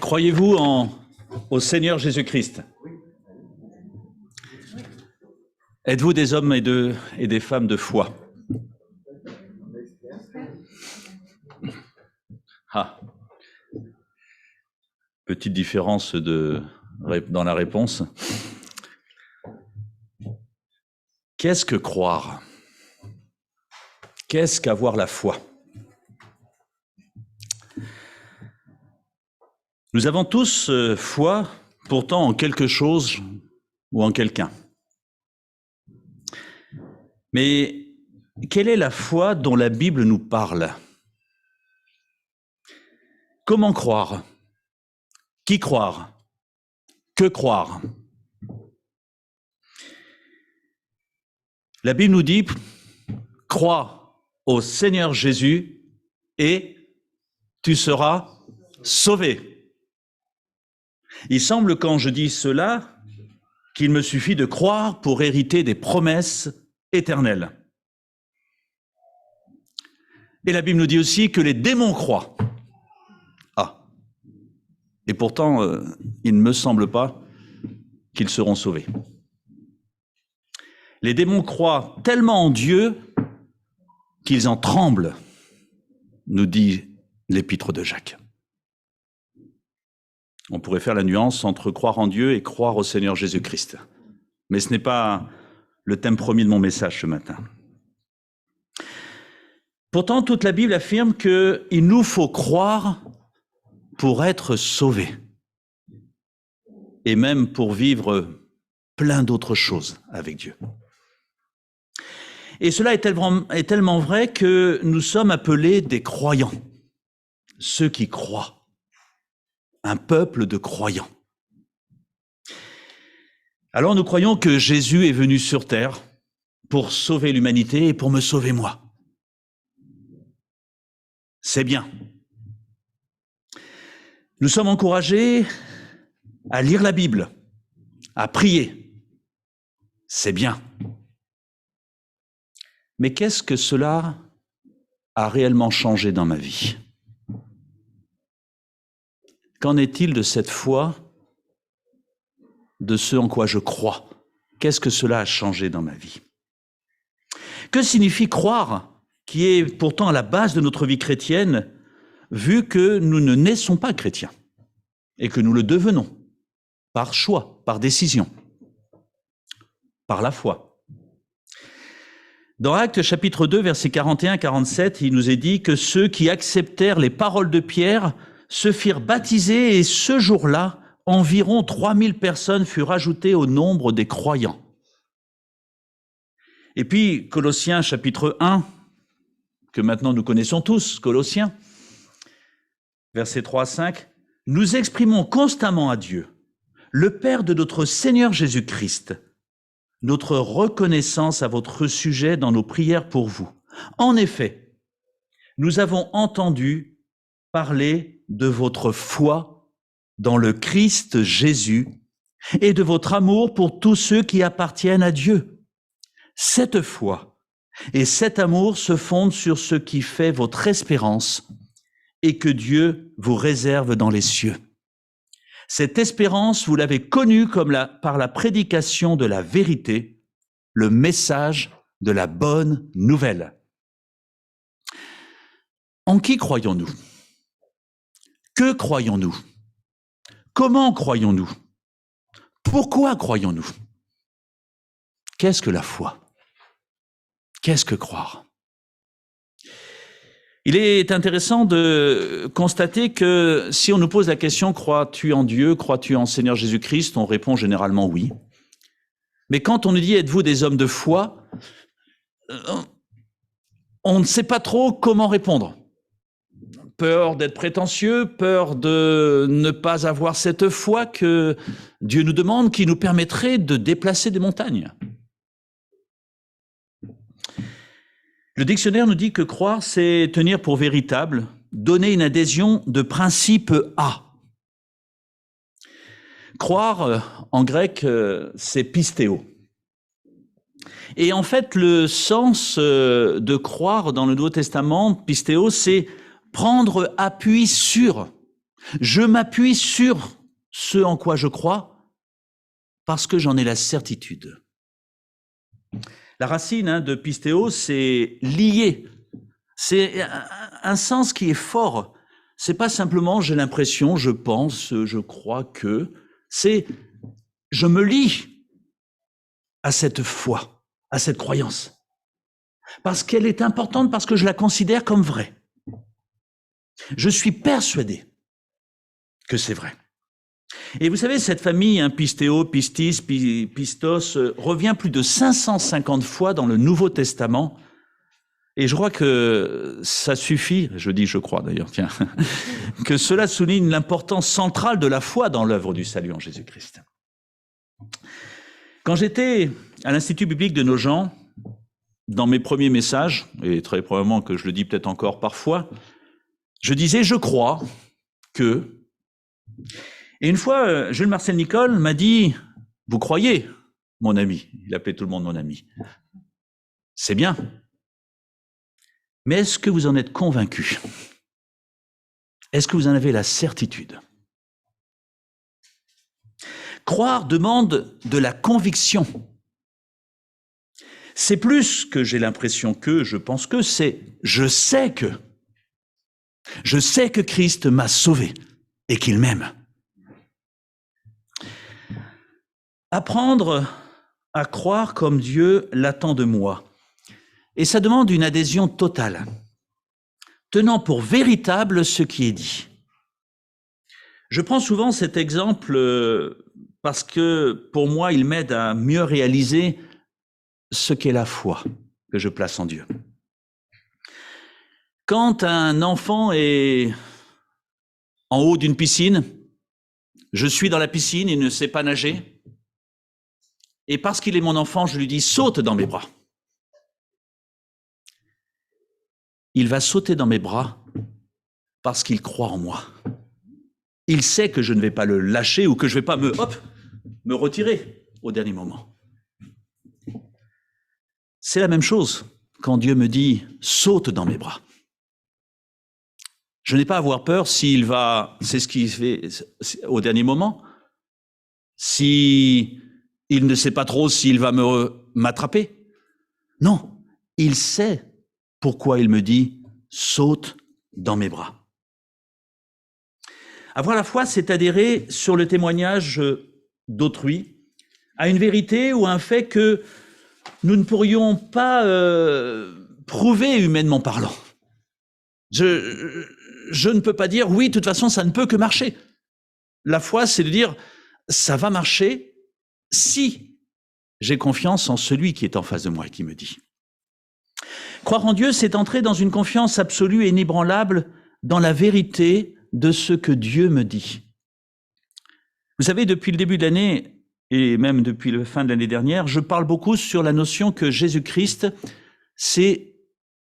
Croyez-vous au Seigneur Jésus-Christ? Êtes-vous des hommes et des femmes de foi? Ah, petite différence dans la réponse. Qu'est-ce que croire? Qu'est-ce qu'avoir la foi? Nous avons tous foi, pourtant en quelque chose ou en quelqu'un. Mais quelle est la foi dont la Bible nous parle? Comment croire? Qui croire? Que croire? La Bible nous dit, crois au Seigneur Jésus et tu seras sauvé. Il semble, quand je dis cela, qu'il me suffit de croire pour hériter des promesses éternelles. Et la Bible nous dit aussi que les démons croient. Ah. Et pourtant, il ne me semble pas qu'ils seront sauvés. Les démons croient tellement en Dieu qu'ils en tremblent, nous dit l'épître de Jacques. On pourrait faire la nuance entre croire en Dieu et croire au Seigneur Jésus-Christ. Mais ce n'est pas le thème premier de mon message ce matin. Pourtant, toute la Bible affirme qu'il nous faut croire pour être sauvés. Et même pour vivre plein d'autres choses avec Dieu. Et cela est tellement vrai que nous sommes appelés des croyants. Ceux qui croient. Un peuple de croyants. Alors nous croyons que Jésus est venu sur terre pour sauver l'humanité et pour me sauver moi. C'est bien. Nous sommes encouragés à lire la Bible, à prier. C'est bien. Mais qu'est-ce que cela a réellement changé dans ma vie ? Qu'en est-il de cette foi, de ce en quoi je crois? Qu'est-ce que cela a changé dans ma vie? Que signifie croire, qui est pourtant à la base de notre vie chrétienne, vu que nous ne naissons pas chrétiens et que nous le devenons par choix, par décision, par la foi? Dans Actes chapitre 2, versets 41-47, il nous est dit que ceux qui acceptèrent les paroles de Pierre se firent baptiser et ce jour-là, environ 3000 personnes furent ajoutées au nombre des croyants. Et puis, Colossiens chapitre 1, que maintenant nous connaissons tous, Colossiens, versets 3-5, nous exprimons constamment à Dieu, le Père de notre Seigneur Jésus-Christ, notre reconnaissance à votre sujet dans nos prières pour vous. En effet, nous avons entendu parler de votre foi dans le Christ Jésus et de votre amour pour tous ceux qui appartiennent à Dieu. Cette foi et cet amour se fondent sur ce qui fait votre espérance et que Dieu vous réserve dans les cieux. Cette espérance, vous l'avez connue par la prédication de la vérité, le message de la bonne nouvelle. En qui croyons-nous ? Que croyons-nous? Comment croyons-nous? Pourquoi croyons-nous? Qu'est-ce que la foi? Qu'est-ce que croire? Il est intéressant de constater que si on nous pose la question « Crois-tu en Dieu? Crois-tu en Seigneur Jésus-Christ ?» on répond généralement oui. Mais quand on nous dit « Êtes-vous des hommes de foi ?» on ne sait pas trop comment répondre. Peur d'être prétentieux, peur de ne pas avoir cette foi que Dieu nous demande, qui nous permettrait de déplacer des montagnes. Le dictionnaire nous dit que croire, c'est tenir pour véritable, donner une adhésion de principe à. Croire, en grec, c'est pistéo. Et en fait, le sens de croire dans le Nouveau Testament, pistéo, c'est prendre appui sur. Je m'appuie sur ce en quoi je crois parce que j'en ai la certitude. La racine de pistéo, c'est lié. C'est un sens qui est fort. C'est pas simplement j'ai l'impression, je pense, je crois que. C'est je me lie à cette foi, à cette croyance. Parce qu'elle est importante, parce que je la considère comme vraie. Je suis persuadé que c'est vrai. Et vous savez, cette famille, pistéo, pistis, pistos, revient plus de 550 fois dans le Nouveau Testament. Et je crois que ça suffit, je crois d'ailleurs, tiens, que cela souligne l'importance centrale de la foi dans l'œuvre du salut en Jésus-Christ. Quand j'étais à l'Institut biblique de Nogent, dans mes premiers messages, et très probablement que je le dis peut-être encore parfois, je disais « je crois que ». Et une fois, Jules Marcel Nicole m'a dit « vous croyez, mon ami ?» Il appelait tout le monde mon ami. C'est bien. Mais est-ce que vous en êtes convaincu? Est-ce que vous en avez la certitude? Croire demande de la conviction. C'est plus que j'ai l'impression que, je pense que, c'est je sais que. Je sais que Christ m'a sauvé et qu'il m'aime. Apprendre à croire comme Dieu l'attend de moi. Et ça demande une adhésion totale, tenant pour véritable ce qui est dit. Je prends souvent cet exemple parce que pour moi, il m'aide à mieux réaliser ce qu'est la foi que je place en Dieu. Quand un enfant est en haut d'une piscine, je suis dans la piscine, il ne sait pas nager, et parce qu'il est mon enfant, je lui dis « saute dans mes bras ». Il va sauter dans mes bras parce qu'il croit en moi. Il sait que je ne vais pas le lâcher ou que je ne vais pas me retirer au dernier moment. C'est la même chose quand Dieu me dit « saute dans mes bras ». Je n'ai pas à avoir peur s'il va, c'est ce qu'il fait au dernier moment, si il ne sait pas trop s'il va m'attraper. Non, il sait pourquoi il me dit « saute dans mes bras ». Avoir la foi, c'est adhérer sur le témoignage d'autrui à une vérité ou à un fait que nous ne pourrions pas prouver humainement parlant. Je ne peux pas dire « oui, de toute façon, ça ne peut que marcher ». La foi, c'est de dire « ça va marcher si j'ai confiance en celui qui est en face de moi et qui me dit ». Croire en Dieu, c'est entrer dans une confiance absolue et inébranlable dans la vérité de ce que Dieu me dit. Vous savez, depuis le début de l'année, et même depuis la fin de l'année dernière, je parle beaucoup sur la notion que Jésus-Christ, c'est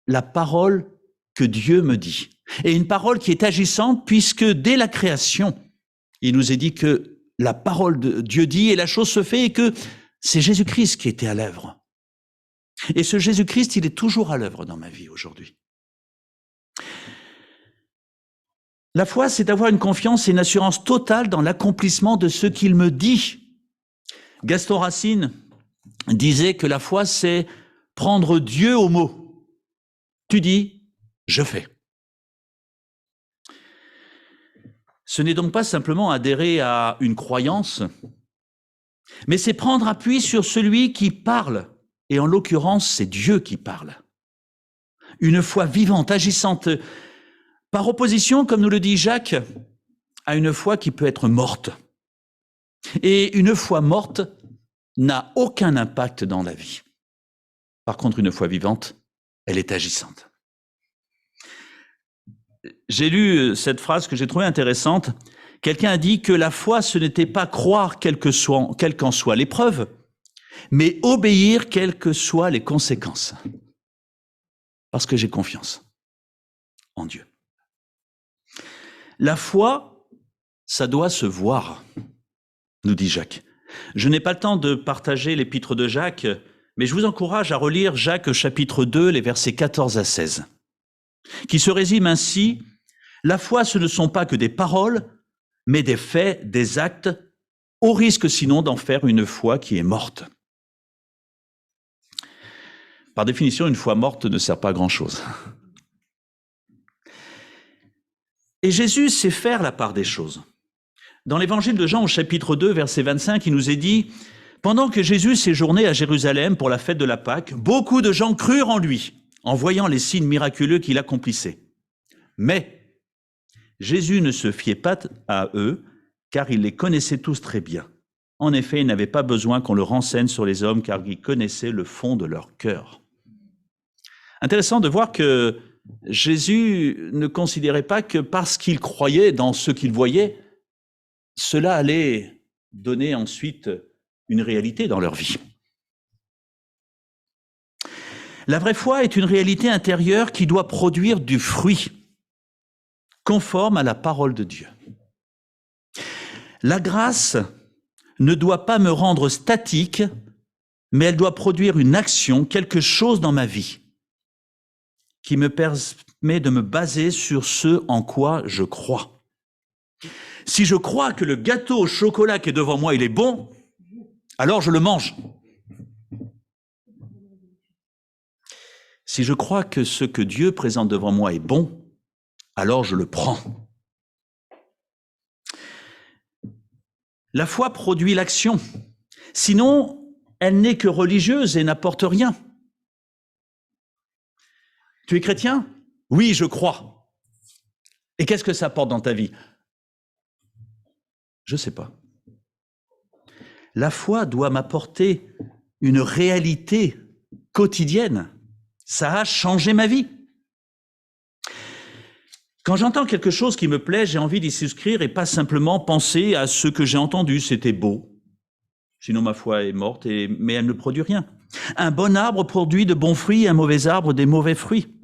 la parole que Dieu me dit. Et une parole qui est agissante, puisque dès la création, il nous est dit que la parole de Dieu dit et la chose se fait, et que c'est Jésus-Christ qui était à l'œuvre. Et ce Jésus-Christ, il est toujours à l'œuvre dans ma vie aujourd'hui. La foi, c'est avoir une confiance et une assurance totale dans l'accomplissement de ce qu'il me dit. Gaston Racine disait que la foi, c'est prendre Dieu au mot. Tu dis, je fais. Ce n'est donc pas simplement adhérer à une croyance, mais c'est prendre appui sur celui qui parle. Et en l'occurrence, c'est Dieu qui parle. Une foi vivante, agissante, par opposition, comme nous le dit Jacques, à une foi qui peut être morte. Et une foi morte n'a aucun impact dans la vie. Par contre, une foi vivante, elle est agissante. J'ai lu cette phrase que j'ai trouvée intéressante. Quelqu'un a dit que la foi, ce n'était pas croire quelle qu'en soit l'épreuve, mais obéir quelles que soient les conséquences. Parce que j'ai confiance en Dieu. La foi, ça doit se voir, nous dit Jacques. Je n'ai pas le temps de partager l'épître de Jacques, mais je vous encourage à relire Jacques chapitre 2, les versets 14 à 16, qui se résument ainsi: la foi, ce ne sont pas que des paroles, mais des faits, des actes, au risque sinon d'en faire une foi qui est morte. Par définition, une foi morte ne sert pas à grand-chose. Et Jésus sait faire la part des choses. Dans l'évangile de Jean, au chapitre 2, verset 25, il nous est dit: pendant que Jésus séjournait à Jérusalem pour la fête de la Pâque, beaucoup de gens crurent en lui, en voyant les signes miraculeux qu'il accomplissait. Mais Jésus ne se fiait pas à eux, car il les connaissait tous très bien. En effet, il n'avait pas besoin qu'on le renseigne sur les hommes, car il connaissait le fond de leur cœur. Intéressant de voir que Jésus ne considérait pas que parce qu'il croyait dans ce qu'il voyait, cela allait donner ensuite une réalité dans leur vie. La vraie foi est une réalité intérieure qui doit produire du fruit, conforme à la parole de Dieu. La grâce ne doit pas me rendre statique, mais elle doit produire une action, quelque chose dans ma vie, qui me permet de me baser sur ce en quoi je crois. Si je crois que le gâteau au chocolat qui est devant moi, il est bon, alors je le mange. Si je crois que ce que Dieu présente devant moi est bon, alors je le prends. La foi produit l'action. Sinon, elle n'est que religieuse et n'apporte rien. Tu es chrétien? Oui, je crois. Et qu'est-ce que ça apporte dans ta vie? Je ne sais pas. La foi doit m'apporter une réalité quotidienne. Ça a changé ma vie. Quand j'entends quelque chose qui me plaît, j'ai envie d'y souscrire et pas simplement penser à ce que j'ai entendu. C'était beau. Sinon, ma foi est morte, mais elle ne produit rien. Un bon arbre produit de bons fruits, un mauvais arbre des mauvais fruits.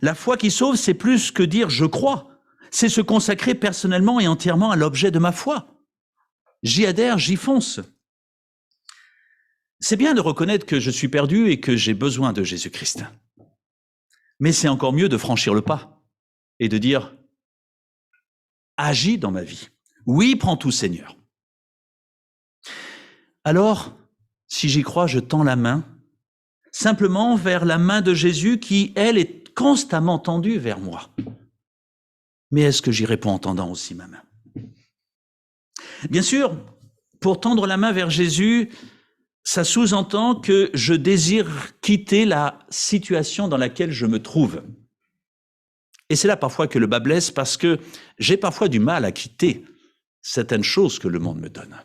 La foi qui sauve, c'est plus que dire « je crois ». C'est se consacrer personnellement et entièrement à l'objet de ma foi. J'y adhère, j'y fonce. C'est bien de reconnaître que je suis perdu et que j'ai besoin de Jésus-Christ. Mais c'est encore mieux de franchir le pas et de dire « agis dans ma vie ». Oui, prends tout, Seigneur. Alors, si j'y crois, je tends la main, simplement vers la main de Jésus qui, elle, est constamment tendue vers moi. Mais est-ce que j'y réponds en tendant aussi ma main? Bien sûr, pour tendre la main vers Jésus, ça sous-entend que je désire quitter la situation dans laquelle je me trouve. Et c'est là parfois que le bât blesse, parce que j'ai parfois du mal à quitter certaines choses que le monde me donne.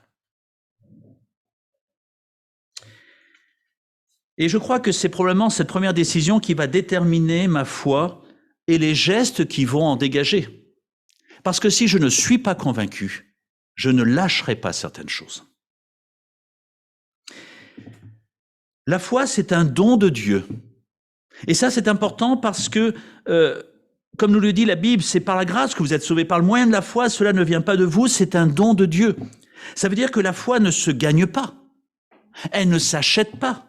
Et je crois que c'est probablement cette première décision qui va déterminer ma foi et les gestes qui vont en dégager. Parce que si je ne suis pas convaincu, je ne lâcherai pas certaines choses. La foi, c'est un don de Dieu. Et ça, c'est important parce que, comme nous le dit la Bible, c'est par la grâce que vous êtes sauvés. Par le moyen de la foi, cela ne vient pas de vous, c'est un don de Dieu. Ça veut dire que la foi ne se gagne pas. Elle ne s'achète pas.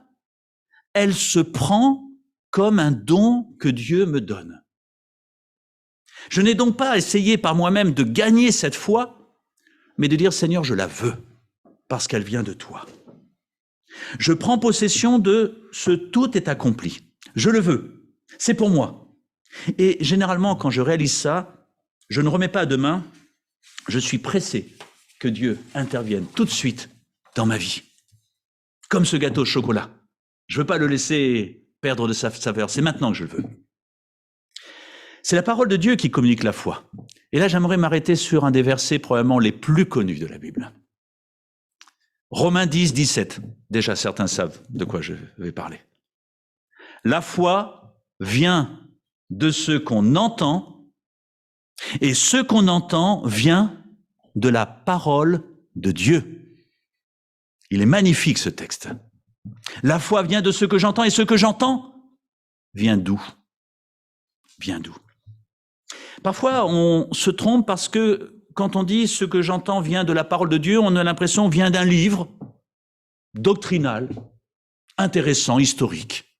Elle se prend comme un don que Dieu me donne. Je n'ai donc pas essayé par moi-même de gagner cette foi, mais de dire « Seigneur, je la veux, parce qu'elle vient de toi. » Je prends possession de ce « tout est accompli ». Je le veux, c'est pour moi. Et généralement, quand je réalise ça, je ne remets pas à demain, je suis pressé que Dieu intervienne tout de suite dans ma vie. Comme ce gâteau au chocolat. Je ne veux pas le laisser perdre de sa saveur, c'est maintenant que je le veux. C'est la parole de Dieu qui communique la foi. Et là, j'aimerais m'arrêter sur un des versets probablement les plus connus de la Bible. Romains 10, 17. Déjà, certains savent de quoi je vais parler. La foi vient de ce qu'on entend, et ce qu'on entend vient de la parole de Dieu. Il est magnifique, ce texte. La foi vient de ce que j'entends, et ce que j'entends vient d'où? Vient d'où? Parfois, on se trompe parce que quand on dit ce que j'entends vient de la parole de Dieu, on a l'impression vient d'un livre doctrinal, intéressant, historique.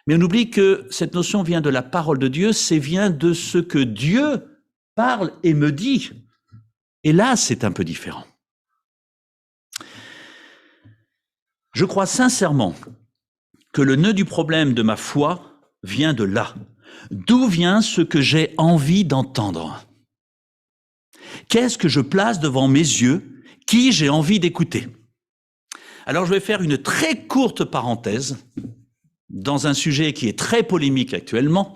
Mais on oublie que cette notion vient de la parole de Dieu, c'est vient de ce que Dieu parle et me dit. Et là, c'est un peu différent. Je crois sincèrement que le nœud du problème de ma foi vient de là. D'où vient ce que j'ai envie d'entendre? Qu'est-ce que je place devant mes yeux? Qui j'ai envie d'écouter? Alors je vais faire une très courte parenthèse dans un sujet qui est très polémique actuellement.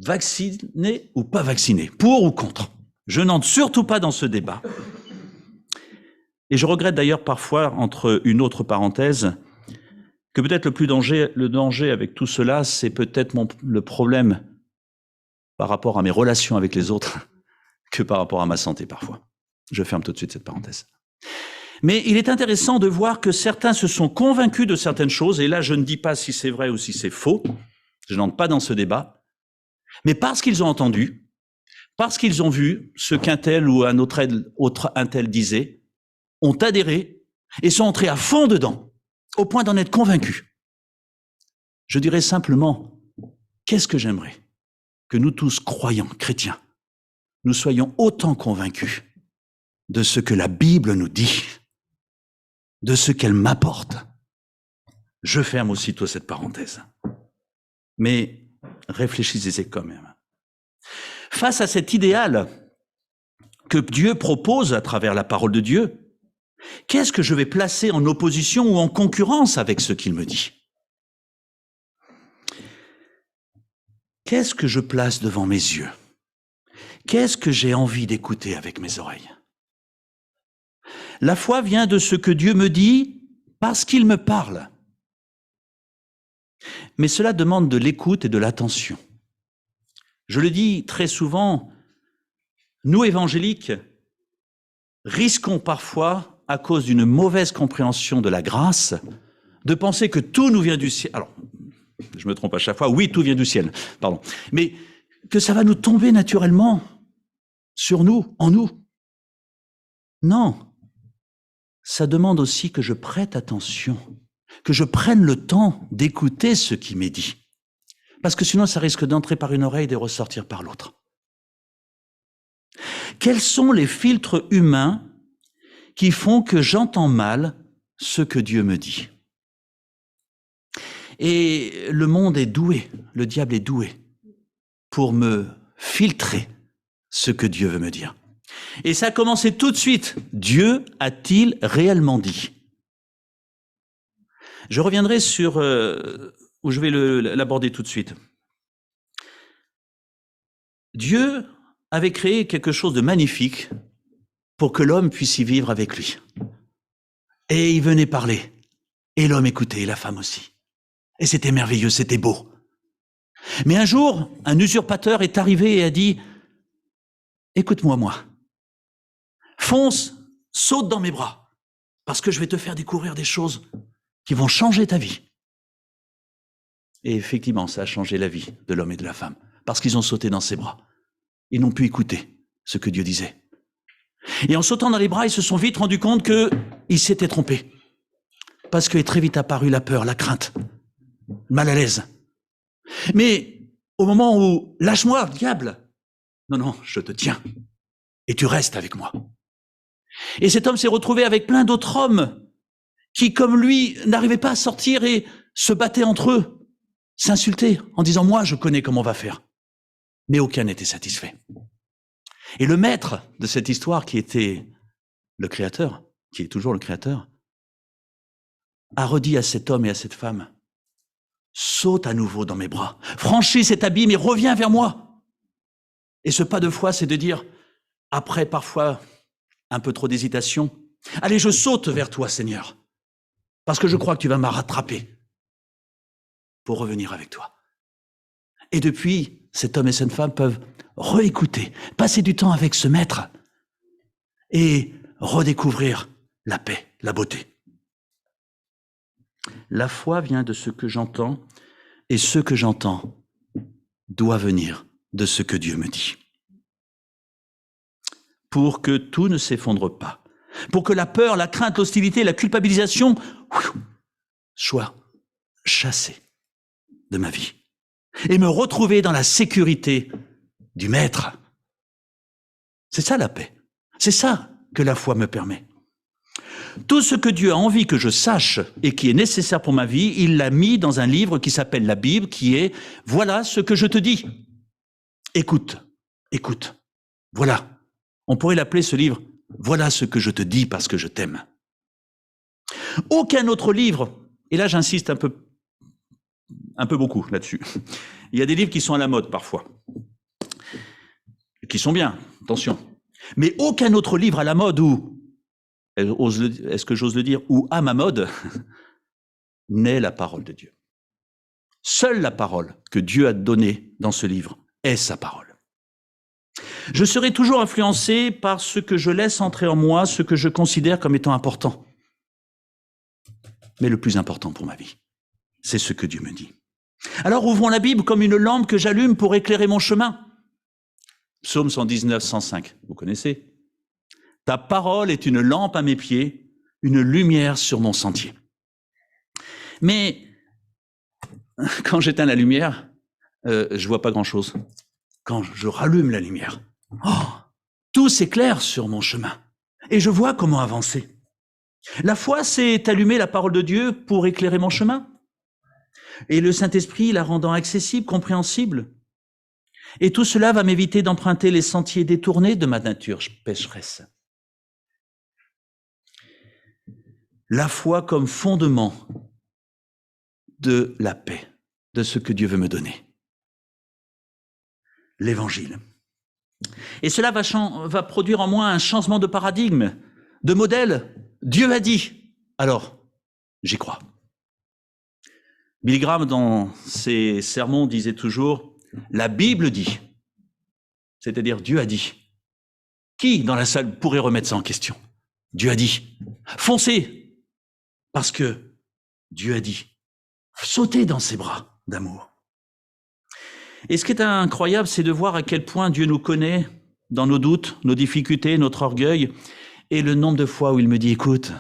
Vacciné ou pas vacciné? Pour ou contre? Je n'entre surtout pas dans ce débat. Et je regrette d'ailleurs parfois, entre une autre parenthèse, que peut-être le danger avec tout cela, c'est peut-être le problème par rapport à mes relations avec les autres que par rapport à ma santé parfois. Je ferme tout de suite cette parenthèse. Mais il est intéressant de voir que certains se sont convaincus de certaines choses, et là je ne dis pas si c'est vrai ou si c'est faux, je n'entre pas dans ce débat, mais parce qu'ils ont entendu, parce qu'ils ont vu ce qu'un tel ou un autre un tel disait, ont adhéré et sont entrés à fond dedans, au point d'en être convaincus. Je dirais simplement, qu'est-ce que j'aimerais que nous tous, croyants, chrétiens, nous soyons autant convaincus de ce que la Bible nous dit, de ce qu'elle m'apporte. Je ferme aussitôt cette parenthèse. Mais réfléchissez quand même. Face à cet idéal que Dieu propose à travers la parole de Dieu, qu'est-ce que je vais placer en opposition ou en concurrence avec ce qu'il me dit? Qu'est-ce que je place devant mes yeux? Qu'est-ce que j'ai envie d'écouter avec mes oreilles? La foi vient de ce que Dieu me dit parce qu'il me parle. Mais cela demande de l'écoute et de l'attention. Je le dis très souvent, nous évangéliques risquons parfois, à cause d'une mauvaise compréhension de la grâce, de penser que tout nous vient du ciel. Alors, je me trompe à chaque fois, oui, tout vient du ciel, pardon. Mais que ça va nous tomber naturellement sur nous, en nous. Non. Ça demande aussi que je prête attention, que je prenne le temps d'écouter ce qui m'est dit. Parce que sinon, ça risque d'entrer par une oreille et de ressortir par l'autre. Quels sont les filtres humains qui font que j'entends mal ce que Dieu me dit? Et le monde est doué, le diable est doué pour me filtrer ce que Dieu veut me dire. Et ça a commencé tout de suite. Dieu a-t-il réellement dit? Je reviendrai sur où je vais l'aborder tout de suite. Dieu avait créé quelque chose de magnifique pour que l'homme puisse y vivre avec lui. Et il venait parler. Et l'homme écoutait, et la femme aussi. Et c'était merveilleux, c'était beau. Mais un jour, un usurpateur est arrivé et a dit « Écoute-moi, moi. Fonce, saute dans mes bras, parce que je vais te faire découvrir des choses qui vont changer ta vie. » Et effectivement, ça a changé la vie de l'homme et de la femme, parce qu'ils ont sauté dans ses bras. Ils n'ont pu écouter ce que Dieu disait. Et en sautant dans les bras, ils se sont vite rendus compte qu'ils s'étaient trompés. Parce qu'est très vite apparue la peur, la crainte, le mal à l'aise. Mais au moment où, lâche-moi, diable, non, non, je te tiens, et tu restes avec moi. Et cet homme s'est retrouvé avec plein d'autres hommes qui, comme lui, n'arrivaient pas à sortir et se battaient entre eux, s'insultaient en disant « moi, je connais comment on va faire ». Mais aucun n'était satisfait. Et le maître de cette histoire, qui était le Créateur, qui est toujours le Créateur, a redit à cet homme et à cette femme « saute à nouveau dans mes bras, franchis cet abîme et reviens vers moi ». Et ce pas de foi, c'est de dire, après parfois un peu trop d'hésitation, « allez, je saute vers toi, Seigneur, parce que je crois que tu vas me rattraper pour revenir avec toi ». Et depuis, cet homme et cette femme peuvent réécouter, passer du temps avec ce maître et redécouvrir la paix, la beauté. La foi vient de ce que j'entends, et ce que j'entends doit venir de ce que Dieu me dit. Pour que tout ne s'effondre pas. Pour que la peur, la crainte, l'hostilité, la culpabilisation soient chassées de ma vie. Et me retrouver dans la sécurité du Maître. C'est ça la paix. C'est ça que la foi me permet. Tout ce que Dieu a envie que je sache et qui est nécessaire pour ma vie, il l'a mis dans un livre qui s'appelle la Bible, qui est « Voilà ce que je te dis ». Écoute, écoute, voilà. On pourrait l'appeler ce livre « Voilà ce que je te dis parce que je t'aime ». Aucun autre livre, et là j'insiste un peu beaucoup là-dessus, il y a des livres qui sont à la mode parfois, qui sont bien, attention, mais aucun autre livre à la mode ou est-ce que j'ose le dire, ou à ma mode, n'est la parole de Dieu. Seule la parole que Dieu a donnée dans ce livre est sa parole. Je serai toujours influencé par ce que je laisse entrer en moi, ce que je considère comme étant important. Mais le plus important pour ma vie, c'est ce que Dieu me dit. Alors ouvrons la Bible comme une lampe que j'allume pour éclairer mon chemin. Psaume 119, 105, vous connaissez ? Ta parole est une lampe à mes pieds, une lumière sur mon sentier. Mais quand j'éteins la lumière, je vois pas grand-chose. Quand je rallume la lumière, tout s'éclaire sur mon chemin et je vois comment avancer. La foi, c'est allumer la parole de Dieu pour éclairer mon chemin. Et le Saint-Esprit la rendant accessible, compréhensible. Et tout cela va m'éviter d'emprunter les sentiers détournés de ma nature pécheresse. La foi comme fondement de la paix, de ce que Dieu veut me donner. L'Évangile. Et cela va produire en moi un changement de paradigme, de modèle. Dieu a dit, alors j'y crois. Billy Graham, dans ses sermons, disait toujours « La Bible dit », c'est-à-dire Dieu a dit. Qui dans la salle pourrait remettre ça en question? Dieu a dit. Foncez, parce que Dieu a dit. Sautez dans ses bras d'amour. Et ce qui est incroyable, c'est de voir à quel point Dieu nous connaît dans nos doutes, nos difficultés, notre orgueil, et le nombre de fois où il me dit « Écoute,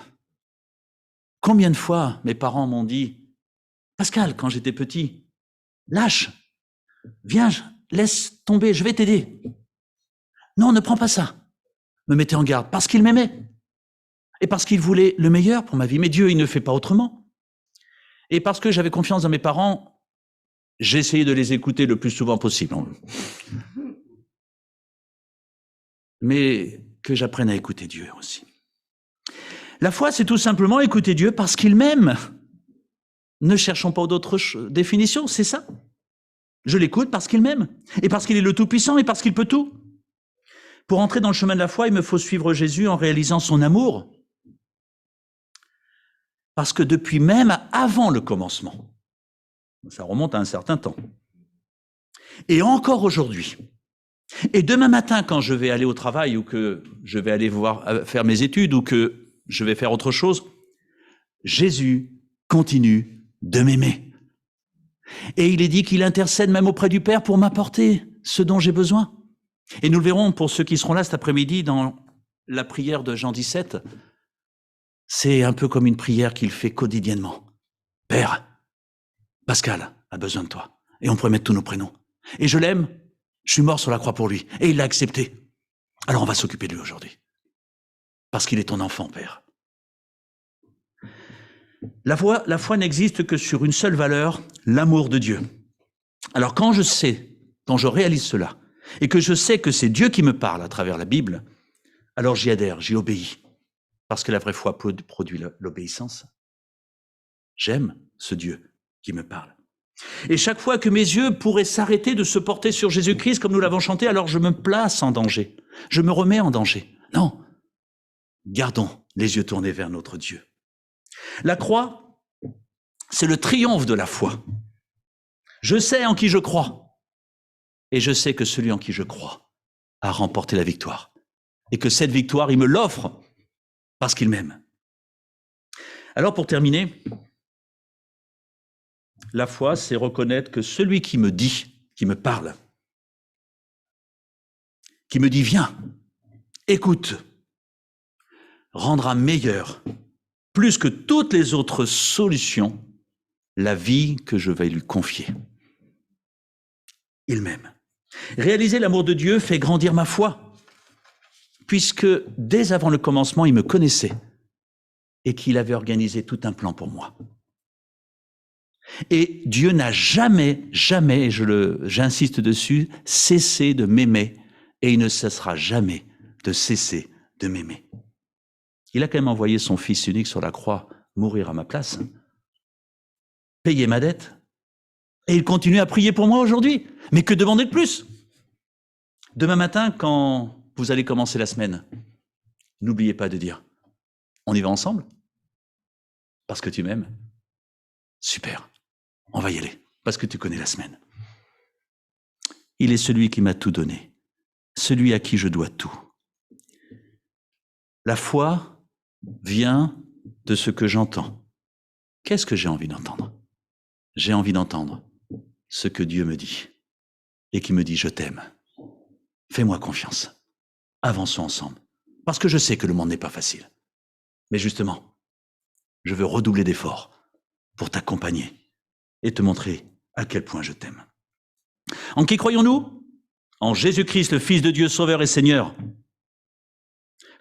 combien de fois mes parents m'ont dit « Pascal, quand j'étais petit, lâche, viens, laisse tomber, je vais t'aider. » Non, ne prends pas ça. Me mettez en garde parce qu'il m'aimait et parce qu'il voulait le meilleur pour ma vie. Mais Dieu, il ne fait pas autrement. Et parce que j'avais confiance dans mes parents, j'ai essayé de les écouter le plus souvent possible. Mais que j'apprenne à écouter Dieu aussi. La foi, c'est tout simplement écouter Dieu parce qu'il m'aime. Ne cherchons pas d'autres définitions, c'est ça. Je l'écoute parce qu'il m'aime, et parce qu'il est le Tout-Puissant, et parce qu'il peut tout. Pour entrer dans le chemin de la foi, il me faut suivre Jésus en réalisant son amour. Parce que depuis même avant le commencement, ça remonte à un certain temps, et encore aujourd'hui, et demain matin quand je vais aller au travail, ou que je vais aller faire mes études, ou que je vais faire autre chose, Jésus continue de m'aimer. Et il est dit qu'il intercède même auprès du Père pour m'apporter ce dont j'ai besoin. Et nous le verrons pour ceux qui seront là cet après-midi dans la prière de Jean 17. C'est un peu comme une prière qu'il fait quotidiennement. Père, Pascal a besoin de toi. Et on pourrait mettre tous nos prénoms. Et je l'aime, je suis mort sur la croix pour lui. Et il l'a accepté. Alors on va s'occuper de lui aujourd'hui. Parce qu'il est ton enfant, Père. La foi n'existe que sur une seule valeur, l'amour de Dieu. Alors quand je réalise cela, et que je sais que c'est Dieu qui me parle à travers la Bible, alors j'y adhère, j'y obéis. Parce que la vraie foi produit l'obéissance. J'aime ce Dieu qui me parle. Et chaque fois que mes yeux pourraient s'arrêter de se porter sur Jésus-Christ, comme nous l'avons chanté, alors je me place en danger. Je me remets en danger. Non, gardons les yeux tournés vers notre Dieu. La croix, c'est le triomphe de la foi. Je sais en qui je crois. Et je sais que celui en qui je crois a remporté la victoire. Et que cette victoire, il me l'offre parce qu'il m'aime. Alors pour terminer, la foi, c'est reconnaître que celui qui me dit qui me parle, qui me dit, viens, écoute, rendra meilleure, plus que toutes les autres solutions, la vie que je vais lui confier. Il m'aime. Réaliser l'amour de Dieu fait grandir ma foi, puisque dès avant le commencement, il me connaissait et qu'il avait organisé tout un plan pour moi. Et Dieu n'a jamais, et j'insiste dessus, cessé de m'aimer, et il ne cessera jamais de cesser de m'aimer. Il a quand même envoyé son Fils unique sur la croix mourir à ma place, payer ma dette, et il continue à prier pour moi aujourd'hui. Mais que demander de plus? Demain matin, quand vous allez commencer la semaine, n'oubliez pas de dire, on y va ensemble? Parce que tu m'aimes? Super. On va y aller, parce que tu connais la semaine. Il est celui qui m'a tout donné, celui à qui je dois tout. La foi vient de ce que j'entends. Qu'est-ce que j'ai envie d'entendre? J'ai envie d'entendre ce que Dieu me dit, et qui me dit, je t'aime. Fais-moi confiance. Avançons ensemble, parce que je sais que le monde n'est pas facile. Mais justement, je veux redoubler d'efforts pour t'accompagner et te montrer à quel point je t'aime. En qui croyons-nous? En Jésus-Christ, le Fils de Dieu, Sauveur et Seigneur.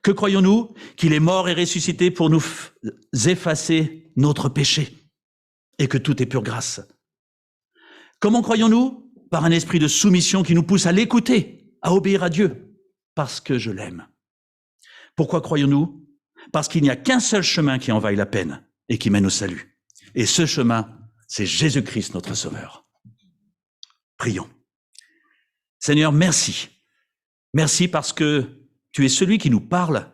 Que croyons-nous? Qu'il est mort et ressuscité pour nous effacer notre péché et que tout est pure grâce. Comment croyons-nous? Par un esprit de soumission qui nous pousse à l'écouter, à obéir à Dieu, parce que je l'aime. Pourquoi croyons-nous? Parce qu'il n'y a qu'un seul chemin qui en vaille la peine et qui mène au salut. Et ce chemin, c'est Jésus-Christ, notre Sauveur. Prions. Seigneur, merci. Merci parce que tu es celui qui nous parle,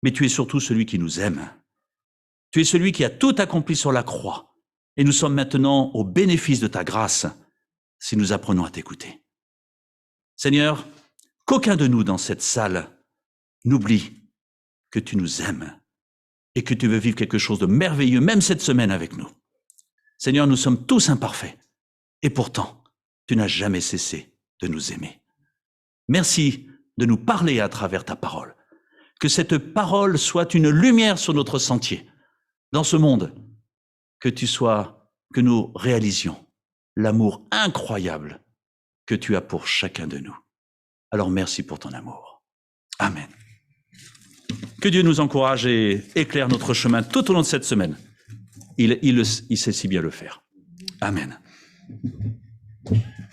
mais tu es surtout celui qui nous aime. Tu es celui qui a tout accompli sur la croix. Et nous sommes maintenant au bénéfice de ta grâce si nous apprenons à t'écouter. Seigneur, qu'aucun de nous dans cette salle n'oublie que tu nous aimes et que tu veux vivre quelque chose de merveilleux, même cette semaine avec nous. Seigneur, nous sommes tous imparfaits et pourtant, tu n'as jamais cessé de nous aimer. Merci de nous parler à travers ta parole. Que cette parole soit une lumière sur notre sentier, dans ce monde, que nous réalisions l'amour incroyable que tu as pour chacun de nous. Alors merci pour ton amour. Amen. Que Dieu nous encourage et éclaire notre chemin tout au long de cette semaine. Il sait si bien le faire. Amen.